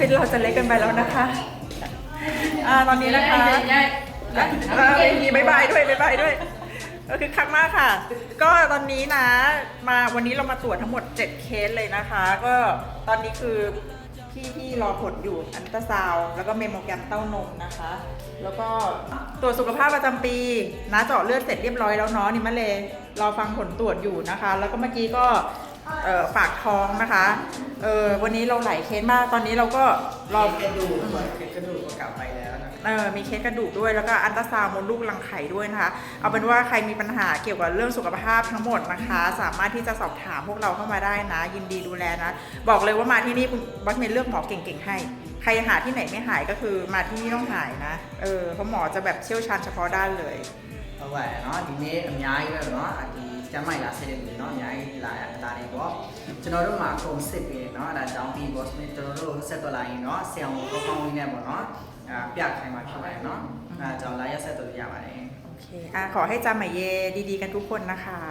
ฟิศเราจะเล็กเกินไปแล้วนะคะตอนนี้นะคะมีบายบายด้วยก็คือคักมากค่ะก็ตอนนี้นะวันนี้เรามาตรวจทั้งหมด7เคสเลยนะคะก็ตอนนี้คือพี่รอผลอยู่อัลตราซาวด์แล้วก็เมมโมแกรมเต้านมนะคะแล้วก็ตรวจสุขภาพประจำปีนะเจาะเลือดเสร็จเรียบร้อยแล้วเนาะนี่มะเลยรอฟังผลตรวจอยู่นะคะแล้วก็เมื่อกี้ก็ฝากท้องนะคะวันนี้เราหลายเคสมากตอนนี้เราก็รอเคสกระดูกก็กลับไปแล้วนะมีเคสกระดูกด้วยแล้วก็อัลตราซาวด์มดลูกรังไข่ด้วยนะคะเอาเป็นว่าใครมีปัญหาเกี่ยวกับเรื่องสุขภาพทั้งหมดนะคะสามารถที่จะสอบถามพวกเราเข้ามาได้นะยินดีดูแลนะบอกเลยว่ามาที่นี่บัสเมนเลือกหมอเก่งๆให้ใครหาที่ไหนไม่หายก็คือมาที่นี่ต้องหายนะเพราะหมอจะแบบเชี่ยวชาญเฉพาะด้านเลยဟုတ်ကဲ့เนาะဒီနေ့အများကြီးပဲเนาะဒီကျမ်းမိုက်လာဆက်တယ်เนาะအများကြီးလာတယ်ပေါ့ကျွန်တော်တို့မှာအကုန်စစ်ပြီးเนาะအဲဒါကြောင့်ဒီ boss နဲ့ကျွန်တော်တို့ဆက်သွားလိုက်ရင်เนาะဆရာဝန်ကောင်းလေးနဲ့ပေါ့เนาะပြခိုင်းမှာဖြစ်ပါတယ်เนาะအဲဒါကြောင့်လာရက်ဆက်သွားရပါတယ်โอเคขอให้จำหมายเยดีๆกันทุกคนนะคะ